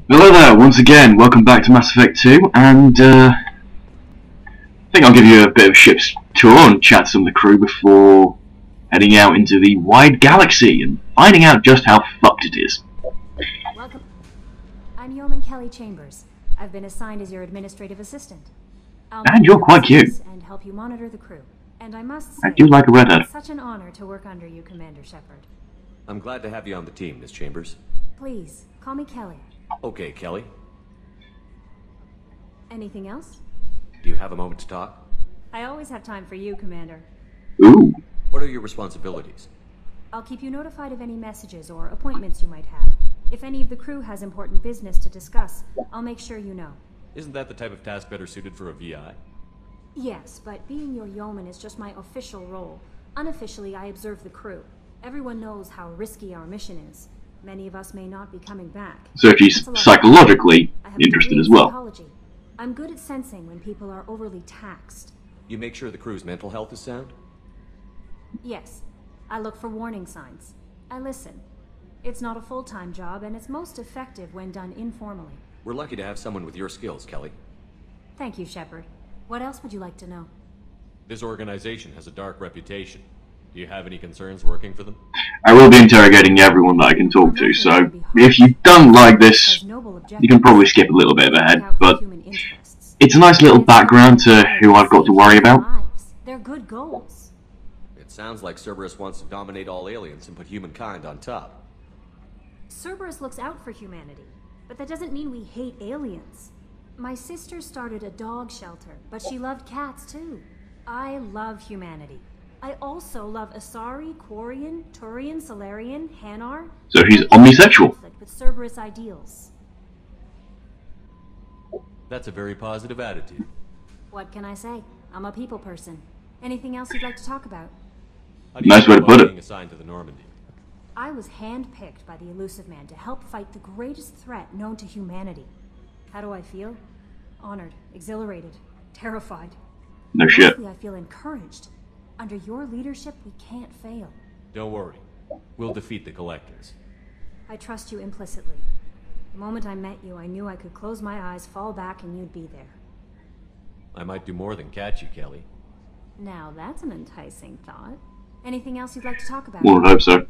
Hello there, once again, welcome back to Mass Effect 2, and I think I'll give you a bit of a ship's tour and chat to some of the crew before heading out into the wide galaxy and finding out just how fucked it is. Welcome. I'm Yeoman Kelly Chambers. I've been assigned as your administrative assistant. And you're quite cute. And help you monitor the crew. And I must say, I do like a redhead. It's such an honor to work under you, Commander Shepard. I'm glad to have you on the team, Miss Chambers. Please, call me Kelly. Okay, Kelly. Anything else? Do you have a moment to talk? I always have time for you, Commander. Ooh. What are your responsibilities? I'll keep you notified of any messages or appointments you might have. If any of the crew has important business to discuss, I'll make sure you know. Isn't that the type of task better suited for a VI? Yes, but being your yeoman is just my official role. Unofficially, I observe the crew. Everyone knows how risky our mission is. Many of us may not be coming back. So she's psychologically interested as well. Psychology. I'm good at sensing when people are overly taxed. You make sure the crew's mental health is sound? Yes. I look for warning signs. I listen. It's not a full-time job, and it's most effective when done informally. We're lucky to have someone with your skills, Kelly. Thank you, Shepard. What else would you like to know? This organization has a dark reputation. Do you have any concerns working for them? I will be interrogating everyone that I can talk to, so if you don't like this, you can probably skip a little bit ahead, but it's a nice little background to who I've got to worry about. They're good goals. It sounds like Cerberus wants to dominate all aliens and put humankind on top. Cerberus looks out for humanity, but that doesn't mean we hate aliens. My sister started a dog shelter, but she loved cats too. I love humanity. I also love Asari, Quarian, Turian, Solarian, Hanar. So he's omnisexual. With Cerberus ideals. That's a very positive attitude. What can I say? I'm a people person. Anything else you'd like to talk about? Nice way to put it. Being assigned to the Normandy? I was handpicked by the Elusive Man to help fight the greatest threat known to humanity. How do I feel? Honored, exhilarated, terrified. No shit. Mostly I feel encouraged. Under your leadership, we can't fail. Don't worry. We'll defeat the Collectors. I trust you implicitly. The moment I met you, I knew I could close my eyes, fall back, and you'd be there. I might do more than catch you, Kelly. Now that's an enticing thought. Anything else you'd like to talk about? Well, I hope so.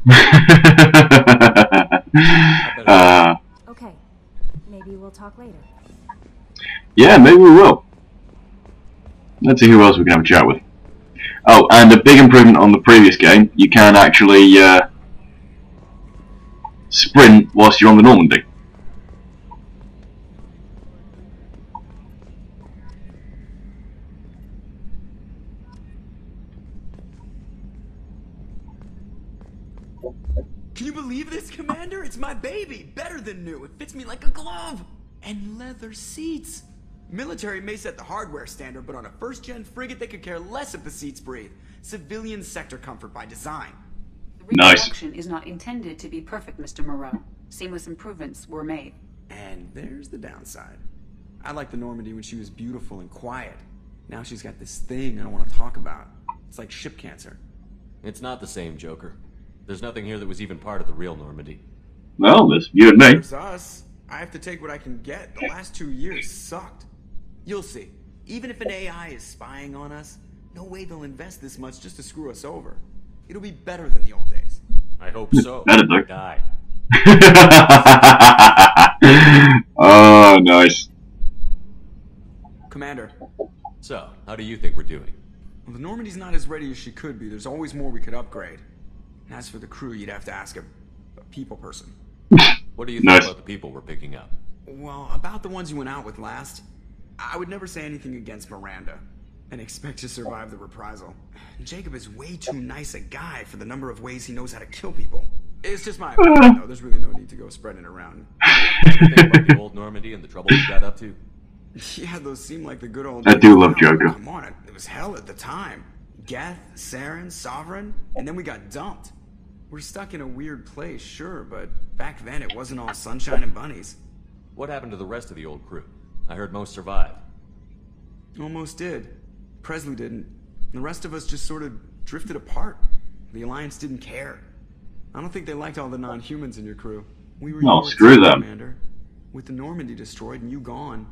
Okay. Maybe we'll talk later. Yeah, maybe we will. Let's see who else we can have a chat with. Oh, and a big improvement on the previous game, you can actually sprint whilst you're on the Normandy. Can you believe this, Commander? It's my baby! Better than new. It fits me like a glove! And leather seats! Military may set the hardware standard, but on a first-gen frigate, they could care less if the seats breathe. Civilian sector comfort by design. The reproduction is not intended to be perfect, Mr. Moreau. Seamless improvements were made. And there's the downside. I liked the Normandy when she was beautiful and quiet. Now she's got this thing I don't want to talk about. It's like ship cancer. It's not the same, Joker. There's nothing here that was even part of the real Normandy. Well, there's you and me. There's us. I have to take what I can get. The last 2 years sucked. You'll see. Even if an AI is spying on us, no way they'll invest this much just to screw us over. It'll be better than the old days. I hope so. Better though. Die. Oh, nice. Commander. So, how do you think we're doing? Well, the Normandy's not as ready as she could be. There's always more we could upgrade. And as for the crew, you'd have to ask a people person. What do you think about the people we're picking up? Well, about the ones you went out with last, I would never say anything against Miranda and expect to survive the reprisal. Jacob is way too nice a guy for the number of ways he knows how to kill people. It's just my opinion, though. There's really no need to go spreading it around. What do you think about the old Normandy and the trouble we got up to? Yeah, those seem like the good old I days do love now. Joker. Come on, it was hell at the time. Geth, Saren, Sovereign, and then we got dumped. We're stuck in a weird place, sure, but back then it wasn't all sunshine and bunnies. What happened to the rest of the old crew? I heard most survived. Almost did. Presley didn't. The rest of us just sort of drifted apart. The Alliance didn't care. I don't think they liked all the non-humans in your crew. We were No, your screw team, them. Commander. With the Normandy destroyed and you gone,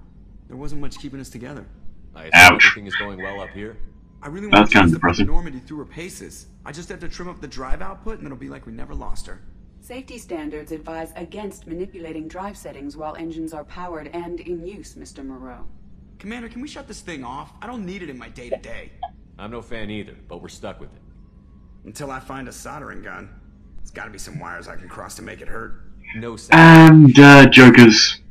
there wasn't much keeping us together. I assume Ouch. everything is going well up here? I really That's want to kind of put the depressing. Normandy through her paces. I just have to trim up the drive output and it'll be like we never lost her. Safety standards advise against manipulating drive settings while engines are powered and in use, Mr. Moreau. Commander, can we shut this thing off? I don't need it in my day-to-day. I'm no fan either, but we're stuck with it. Until I find a soldering gun. There's gotta be some wires I can cross to make it hurt. No sound. And Joker's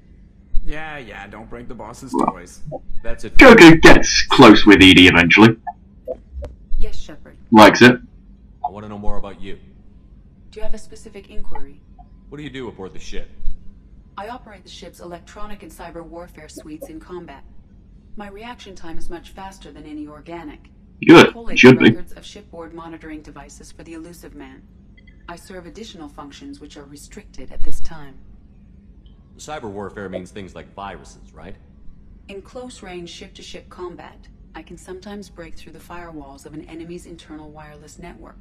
Yeah, don't break the boss's Well. toys. That's it. Joker gets close with Edie eventually. Yes, Shepard. Likes it. I want to know more about you. Do you have a specific inquiry? What do you do aboard the ship? I operate the ship's electronic and cyber warfare suites in combat. My reaction time is much faster than any organic. Good. I collate Should be. records of shipboard monitoring devices for the elusive man. I serve additional functions which are restricted at this time. Cyber warfare means things like viruses, right? In close-range ship-to-ship combat, I can sometimes break through the firewalls of an enemy's internal wireless network.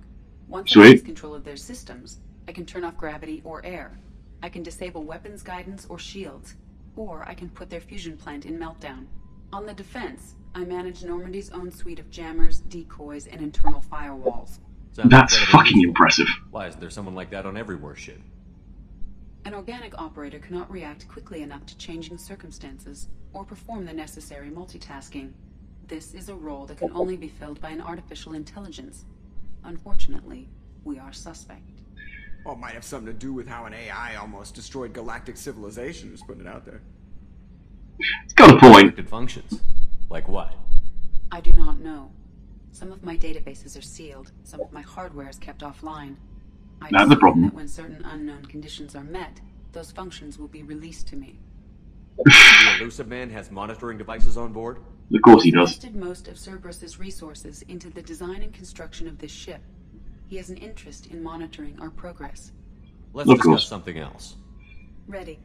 Once I Sweet. lose control of their systems, I can turn off gravity or air. I can disable weapons guidance or shields, or I can put their fusion plant in meltdown. On the defense, I manage Normandy's own suite of jammers, decoys, and internal firewalls. Sounds That's incredibly fucking useful. impressive. Why is there someone like that on every warship? An organic operator cannot react quickly enough to changing circumstances or perform the necessary multitasking. This is a role that can only be filled by an artificial intelligence. Unfortunately, we are suspect. Well, it might have something to do with how an AI almost destroyed galactic civilization, just putting it out there. It's got a point. Restricted functions. Like what? I do not know. Some of my databases are sealed, some of my hardware is kept offline. I That's the assume problem. that when certain unknown conditions are met, those functions will be released to me. The elusive man has monitoring devices on board? Of course he He's does. invested most of Cerberus's resources into the design and construction of this ship. He has an interest in monitoring our progress. Let's Of discuss course. something else. Ready.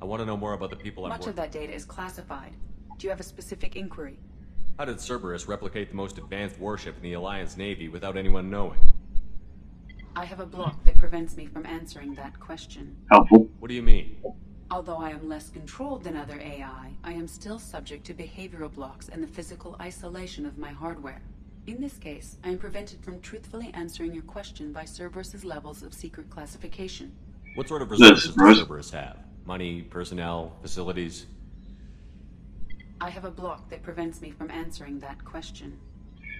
I want to know more about the people on Much board. of that data is classified. Do you have a specific inquiry? How did Cerberus replicate the most advanced warship in the Alliance Navy without anyone knowing? I have a block that prevents me from answering that question. Helpful. What do you mean? Although I am less controlled than other AI, I am still subject to behavioral blocks and the physical isolation of my hardware. In this case, I am prevented from truthfully answering your question by Cerberus's levels of secret classification. What sort of Yes, resources right. does Cerberus have? Money, personnel, facilities? I have a block that prevents me from answering that question.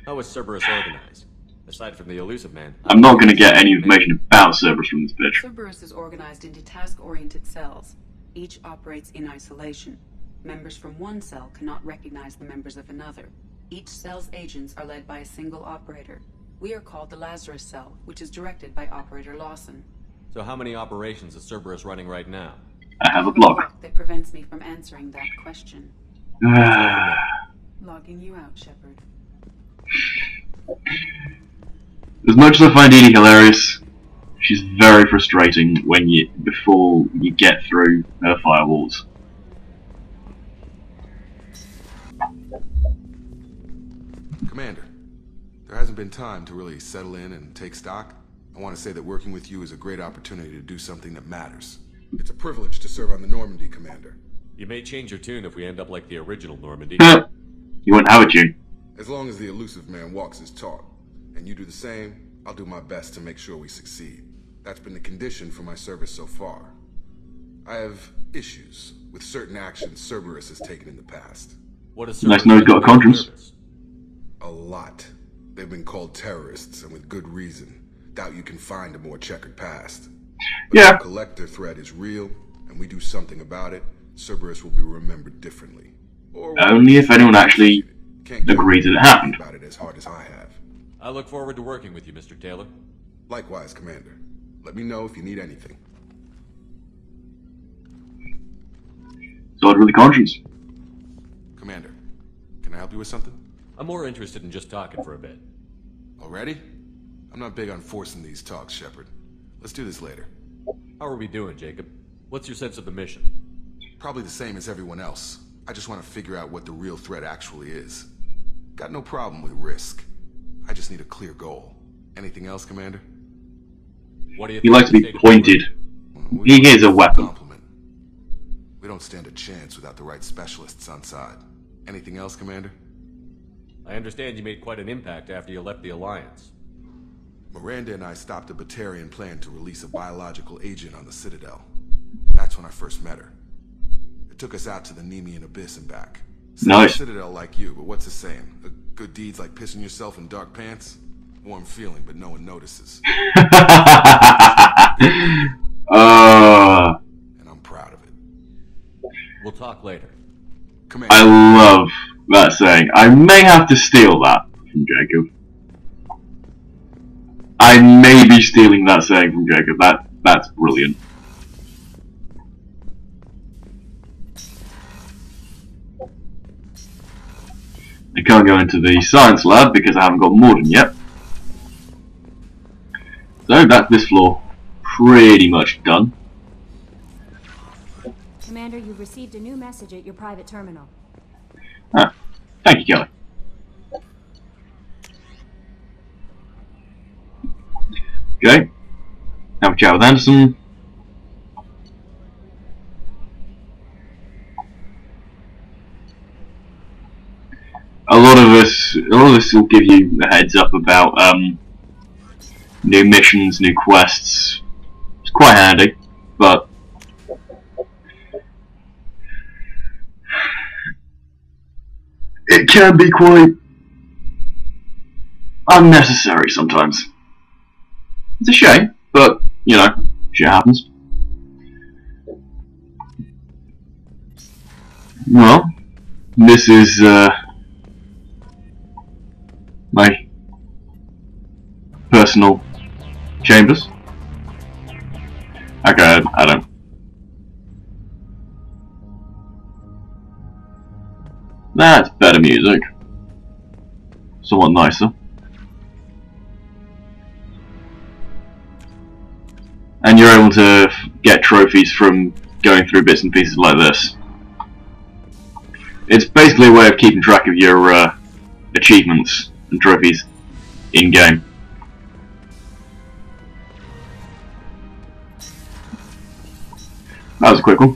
How is Cerberus organized? Aside from the elusive man. I'm not going to get any information about Cerberus from this bitch. Cerberus is organized into task-oriented cells. Each operates in isolation. Members from one cell cannot recognize the members of another. Each cell's agents are led by a single operator. We are called the Lazarus Cell, which is directed by Operator Lawson. So how many operations is Cerberus running right now? I have a block. that prevents me from answering that question. Ah, Logging you out, Shepard. as much as I find Edie hilarious, she's very frustrating before you get through her firewalls. Commander, there hasn't been time to really settle in and take stock. I want to say that working with you is a great opportunity to do something that matters. It's a privilege to serve on the Normandy, Commander. You may change your tune if we end up like the original Normandy. You won't have a tune. As long as the elusive man walks his talk, and you do the same, I'll do my best to make sure we succeed. That's been the condition for my service so far. I have issues with certain actions Cerberus has taken in the past. What is Nice Cerberus to know he's got a doing on conscience. purpose? A lot. They've been called terrorists, and with good reason. Doubt you can find a more checkered past. But Yeah. if the collector threat is real, and we do something about it, Cerberus will be remembered differently. Or Only if anyone actually Can't get agrees that it happened. about it as hard as I have. I look forward to working with you, Mr. Taylor. Likewise, Commander. Let me know if you need anything. Started with a conscience. Commander, can I help you with something? I'm more interested in just talking for a bit. Already? I'm not big on forcing these talks, Shepard. Let's do this later. How are we doing, Jacob? What's your sense of the mission? Probably the same as everyone else. I just want to figure out what the real threat actually is. Got no problem with risk. I just need a clear goal. Anything else, Commander? What do you He think likes to of the be state of pointed. the Well, He is a weapon. Compliment. don't stand a chance without the right specialists on side. Anything else, Commander? I understand you made quite an impact after you left the Alliance. Miranda and I stopped a Batarian plan to release a biological agent on the Citadel. That's when I first met her. It took us out to the Nemean Abyss and back. Nice. Citadel like you, but what's the saying? A good deed's like pissing yourself in dark pants? Warm feeling, but no one notices. And I'm proud of it. We'll talk later. Commander. I love that saying. I may have to steal that from Jacob. I may be stealing that saying from Jacob. That's brilliant. I can't go into the science lab because I haven't got Morden yet. So that's this floor pretty much done. Commander, you've received a new message at your private terminal. Ah, thank you, Kelly. Okay. Have a chat with Anderson. A lot of this will give you a heads up about new missions, new quests. It's quite handy, but it can be quite unnecessary sometimes. It's a shame, but you know, shit happens. Well, this is my personal chambers. Okay, I don't. That's better music. Somewhat nicer. And you're able to get trophies from going through bits and pieces like this. It's basically a way of keeping track of your achievements and trophies in-game. That was a quick one.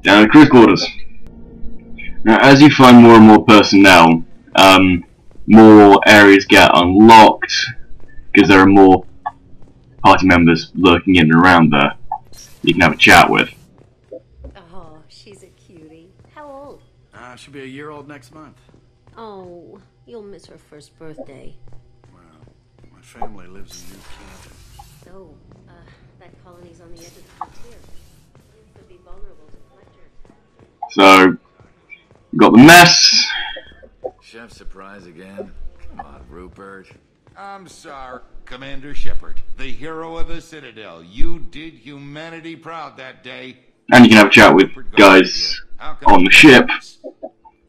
Down to cruise quarters. Now, as you find more and more personnel, more areas get unlocked because there are more party members lurking in and around there you can have a chat with. Oh, she's a cutie. How old? She'll be a year old next month. Oh, you'll miss her first birthday. Well, my family lives in New Canton. So, that colony's on the edge of the frontier. You could be vulnerable to collectors. So, you got the mess. Chef surprise again? Come on, Rupert. I'm sorry, Commander Shepard, the hero of the Citadel. You did humanity proud that day. And you can have a chat with guys on the ship.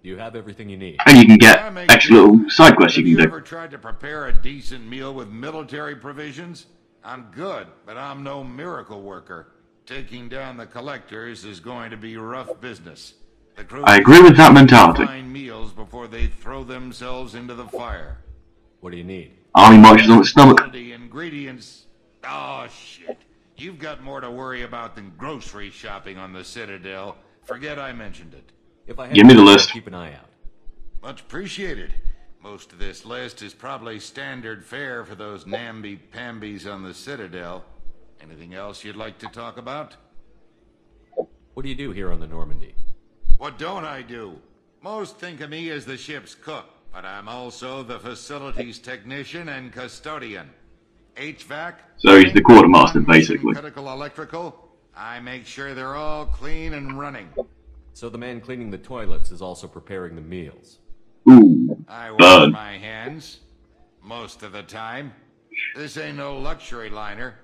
You have everything you need. And you can get extra little side quests you can Have you do. ever tried to prepare a decent meal with military provisions? I'm good, but I'm no miracle worker. Taking down the collectors is going to be rough business. The crew I agree with that mentality. find meals before they throw themselves into the fire. What do you need? Army marches on its stomach. Quality ingredients. Oh shit. You've got more to worry about than grocery shopping on the Citadel. Forget I mentioned it. If I have Give me the to, list. I'll keep an eye out. Much appreciated. Most of this list is probably standard fare for those namby-pambies on the Citadel. Anything else you'd like to talk about? What do you do here on the Normandy? What don't I do? Most think of me as the ship's cook, but I'm also the facilities technician and custodian. HVAC? So he's the quartermaster, basically. Critical electrical? I make sure they're all clean and running. So the man cleaning the toilets is also preparing the meals. Ooh, I wash burn. my hands. Most of the time. This ain't no luxury liner.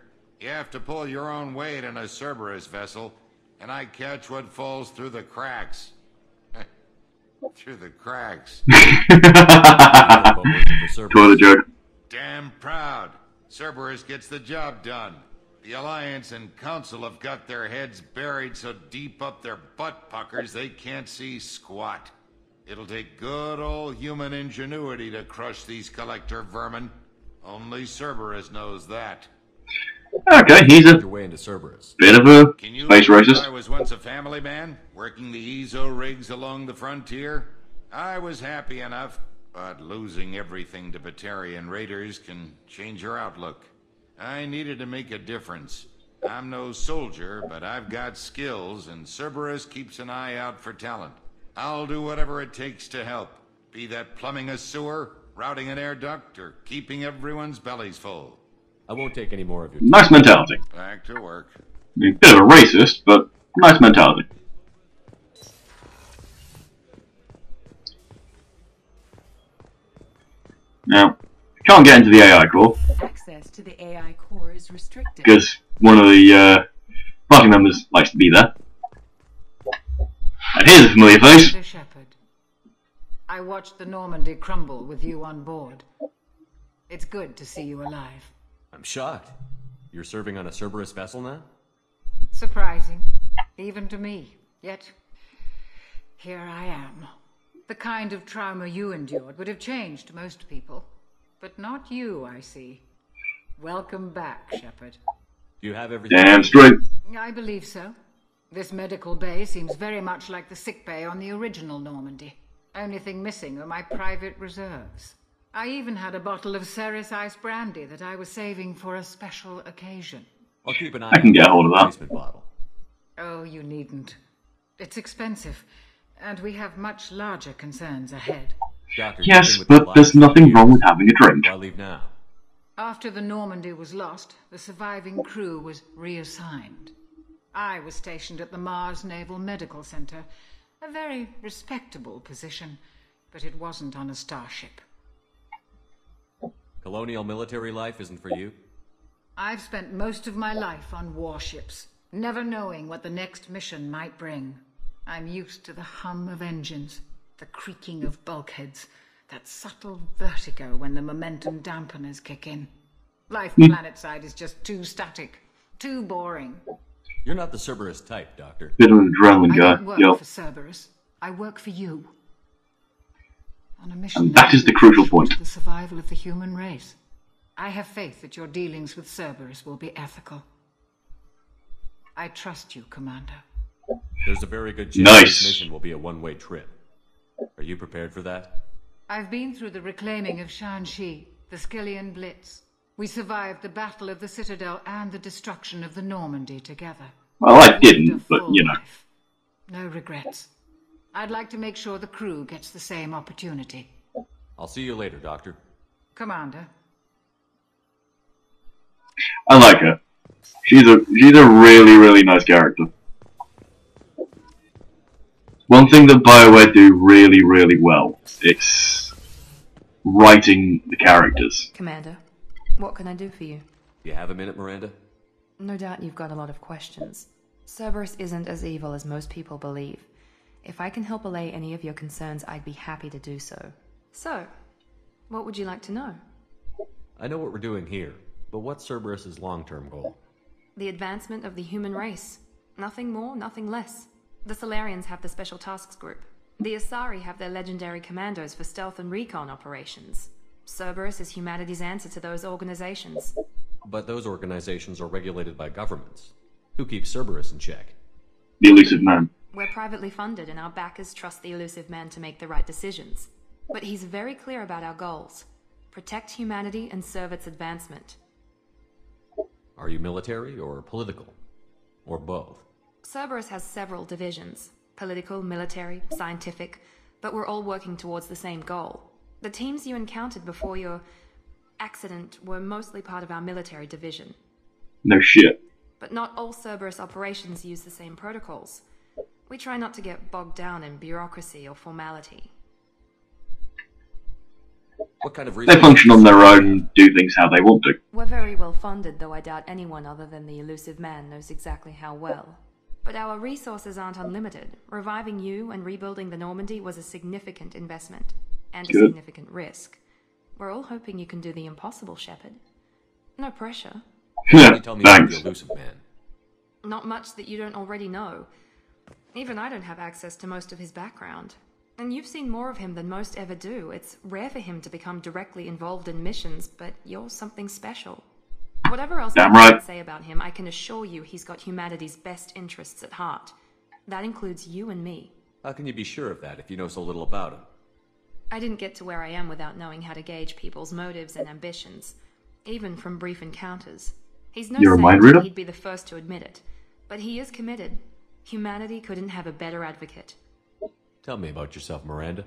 You have to pull your own weight in a Cerberus vessel, and I catch what falls through the cracks. Through the cracks. Toilet joke. Damn proud. Cerberus gets the job done. The Alliance and Council have got their heads buried so deep up their butt puckers they can't see squat. It'll take good old human ingenuity to crush these collector vermin. Only Cerberus knows that. Okay, he's a Your way into Cerberus. bit of a Can you space believe racist. I was once a family man, working the EZO rigs along the frontier? I was happy enough, but losing everything to Batarian raiders can change your outlook. I needed to make a difference. I'm no soldier, but I've got skills, and Cerberus keeps an eye out for talent. I'll do whatever it takes to help, be that plumbing a sewer, routing an air duct, or keeping everyone's bellies full. I won't take any more of your time. Nice mentality. Back to work. I mean, bit of a racist, but nice mentality. Now, can't get into the AI core Access to the AI core is restricted. because one of the party members likes to be there. And here's a familiar face. Commander Shepard, I watched the Normandy crumble with you on board. It's good to see you alive. I'm shocked. You're serving on a Cerberus vessel now? Surprising, even to me. Yet, here I am. The kind of trauma you endured would have changed most people. But not you, I see. Welcome back, Shepard. Do you have everything? Damn straight. I believe so. This medical bay seems very much like the sick bay on the original Normandy. Only thing missing are my private reserves. I even had a bottle of Ceres Ice brandy that I was saving for a special occasion. I'll keep an eye I can on get the hold of that. replacement bottle. Oh, you needn't. It's expensive, and we have much larger concerns ahead. Doctor, Yes, you've been with the but there's Alliance for nothing years. wrong with having a drink. Why leave now? After the Normandy was lost, the surviving crew was reassigned. I was stationed at the Mars Naval Medical Center, a very respectable position, but it wasn't on a starship. Colonial military life isn't for you? I've spent most of my life on warships, never knowing what the next mission might bring. I'm used to the hum of engines, the creaking of bulkheads, that subtle vertigo when the momentum dampeners kick in. Life planetside is just too static, too boring. You're not the Cerberus type, Doctor. Bit of an adrenaline I guy. don't work Yo. for Cerberus. I work for you. On a mission And that is the crucial point. to the survival of the human race. I have faith that your dealings with Cerberus will be ethical. I trust you, Commander. There's a very good chance Nice. this mission will be a one-way trip. Are you prepared for that? I've been through the reclaiming of Shanxi, the Skillian Blitz. We survived the Battle of the Citadel and the destruction of the Normandy together. Well, I Lived a didn't, but full you know. life. No regrets. I'd like to make sure the crew gets the same opportunity. I'll see you later, Doctor. Commander. I like her. She's a really, really nice character. One thing that BioWare do really, really well, it's writing the characters. Commander, what can I do for you? You have a minute, Miranda? No doubt you've got a lot of questions. Cerberus isn't as evil as most people believe. If I can help allay any of your concerns, I'd be happy to do so. So, what would you like to know? I know what we're doing here, but what's Cerberus's long-term goal? The advancement of the human race. Nothing more, nothing less. The Solarians have the Special Tasks Group. The Asari have their legendary commandos for stealth and recon operations. Cerberus is humanity's answer to those organizations. But those organizations are regulated by governments. Who keeps Cerberus in check? The elusive man. We're privately funded and our backers trust the elusive man to make the right decisions. But he's very clear about our goals. Protect humanity and serve its advancement. Are you military or political? Or both? Cerberus has several divisions. Political, military, scientific. But we're all working towards the same goal. The teams you encountered before your accident were mostly part of our military division. No shit. But not all Cerberus operations use the same protocols. We try not to get bogged down in bureaucracy or formality. What kind of They function on their own and do things how they want to. We're very well funded, though I doubt anyone other than the elusive man knows exactly how well. But our resources aren't unlimited. Reviving you and rebuilding the Normandy was a significant investment. And a Good. significant risk. We're all hoping you can do the impossible, Shepard. No pressure. Yeah, Tell me about thanks. the elusive man. Not much that you don't already know. Even I don't have access to most of his background. And you've seen more of him than most ever do. It's rare for him to become directly involved in missions, but you're something special. Whatever else Damn I right. might say about him, I can assure you he's got humanity's best interests at heart. That includes you and me. How can you be sure of that if you know so little about him? I didn't get to where I am without knowing how to gauge people's motives and ambitions, even from brief encounters. He's no You're a mind saint, reader? and he'd be the first to admit it. But he is committed. Humanity couldn't have a better advocate. Tell me about yourself, Miranda.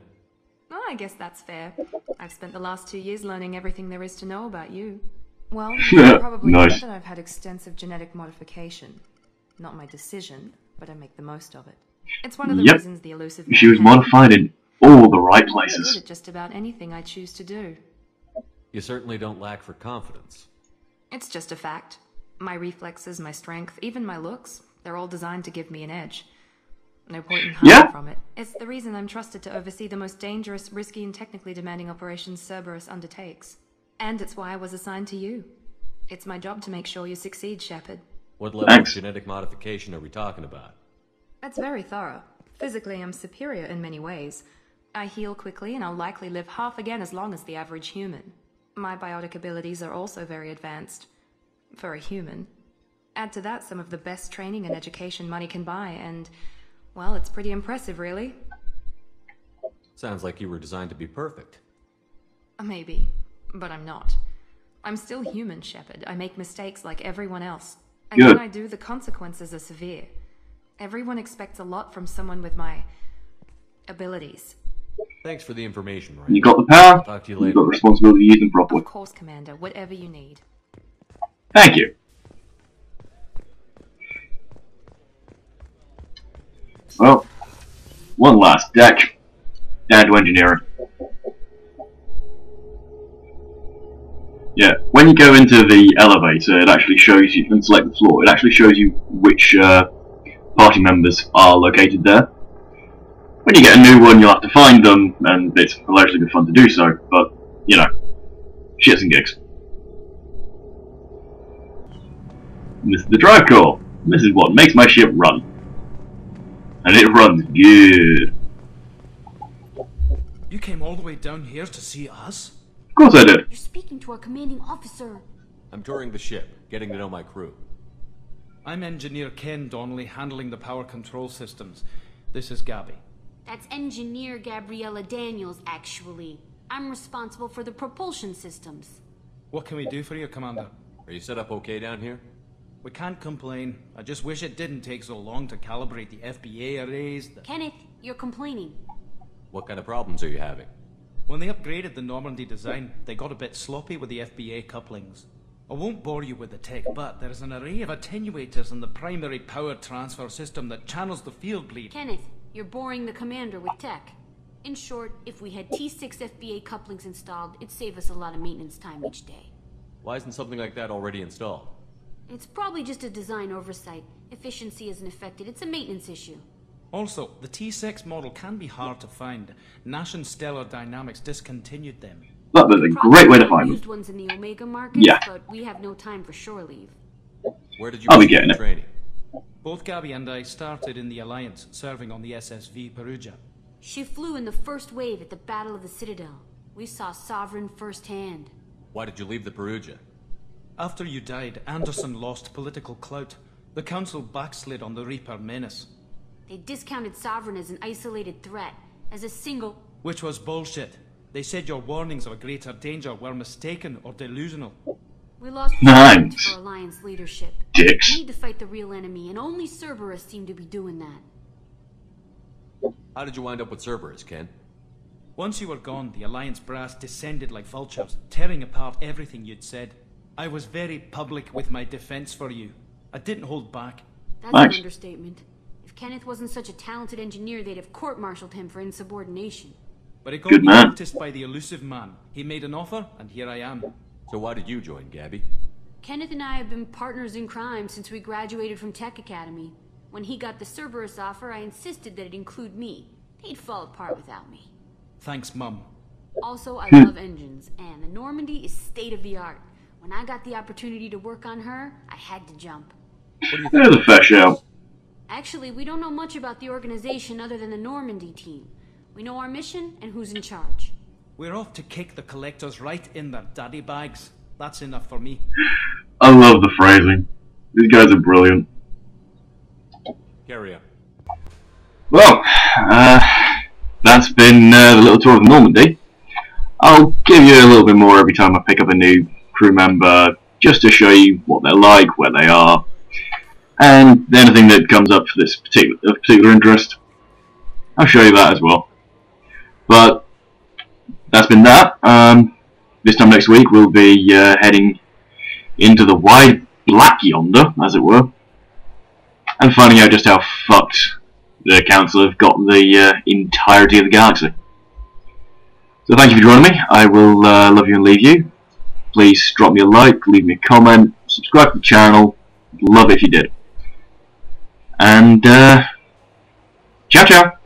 Well, I guess that's fair. I've spent the last 2 years learning everything there is to know about you. Well, you probably know Nice. that I've had extensive genetic modification. Not my decision, but I make the most of it. It's one of the Yep. reasons the elusive She man was came. modified in all the right I'm good places. at just about anything I choose to do. You certainly don't lack for confidence. It's just a fact. My reflexes, my strength, even my looks, they're all designed to give me an edge. No point in hiding Yeah. from it. It's the reason I'm trusted to oversee the most dangerous, risky, and technically demanding operations Cerberus undertakes. And it's why I was assigned to you. It's my job to make sure you succeed, Shepard. What level Thanks. of genetic modification are we talking about? That's very thorough. Physically, I'm superior in many ways. I heal quickly, and I'll likely live half again as long as the average human. My biotic abilities are also very advanced. For a human. Add to that some of the best training and education money can buy, and, well, it's pretty impressive, really. Sounds like you were designed to be perfect. Maybe, but I'm not. I'm still human, Shepard. I make mistakes like everyone else. And Good. when I do, the consequences are severe. Everyone expects a lot from someone with my abilities. Thanks for the information, Miranda. You got the power, Talk to you you later. got the responsibility to use them properly. Of course, Commander. Whatever you need. Thank you. Well, one last deck. Down to engineering. Yeah, when you go into the elevator, it actually shows you, and select the floor, it actually shows you which party members are located there. When you get a new one, you'll have to find them, and it's hilariously good fun to do so, but, you know, shits and gigs. And this is the drive core. And this is what makes my ship run. And it runs good. You came all the way down here to see us? Of course I did. You're speaking to our commanding officer. I'm touring the ship, getting to know my crew. I'm Engineer Ken Donnelly, handling the power control systems. This is Gabby. That's Engineer Gabriella Daniels, actually. I'm responsible for the propulsion systems. What can we do for you, Commander? Are you set up okay down here? We can't complain. I just wish it didn't take so long to calibrate the FBA arrays. Kenneth, you're complaining. What kind of problems are you having? When they upgraded the Normandy design, they got a bit sloppy with the FBA couplings. I won't bore you with the tech, but there's an array of attenuators in the primary power transfer system that channels the field bleed. Kenneth, you're boring the commander with tech. In short, if we had T6 FBA couplings installed, it'd save us a lot of maintenance time each day. Why isn't something like that already installed? It's probably just a design oversight. Efficiency isn't affected, it's a maintenance issue. Also, the T6 model can be hard to find. Nash and Stellar Dynamics discontinued them. That's a great way to find them. Used ones in the Omega markets, Yeah. but we have no time for shore leave. Where did you I'll be receive getting your it. training? Both Gabby and I started in the Alliance, serving on the SSV Perugia. She flew in the first wave at the Battle of the Citadel. We saw Sovereign firsthand. Why did you leave the Perugia? After you died, Anderson lost political clout. The Council backslid on the Reaper menace. They discounted Sovereign as an isolated threat, as a single... Which was bullshit. They said your warnings of a greater danger were mistaken or delusional. We lost Nice. respect for Alliance leadership. Dicks. We need to fight the real enemy, and only Cerberus seem to be doing that. How did you wind up with Cerberus, Ken? Once you were gone, the Alliance brass descended like vultures, tearing apart everything you'd said. I was very public with my defense for you. I didn't hold back. That's Thanks. an understatement. If Kenneth wasn't such a talented engineer, they'd have court-martialed him for insubordination. But it got Good me man. noticed by the elusive man. He made an offer, and here I am. So why did you join, Gabby? Kenneth and I have been partners in crime since we graduated from Tech Academy. When he got the Cerberus offer, I insisted that it include me. They'd fall apart without me. Thanks, Mum. Also, I love engines, and the Normandy is state-of-the-art. When I got the opportunity to work on her, I had to jump. What do you think? There's a fair shout. Actually, we don't know much about the organization other than the Normandy team. We know our mission and who's in charge. We're off to kick the collectors right in their daddy bags. That's enough for me. I love the phrasing. These guys are brilliant. Carry on. Well, that's been the little tour of Normandy. I'll give you a little bit more every time I pick up a new crew member, just to show you what they're like, where they are, and anything that comes up for this particular interest. I'll show you that as well. But that's been that. This time next week we'll be heading into the wide black yonder, as it were, and finding out just how fucked the Council have got the entirety of the galaxy. So thank you for joining me. I will love you and leave you. Please drop me a like, leave me a comment, subscribe to the channel. I'd love it if you did. And ciao ciao!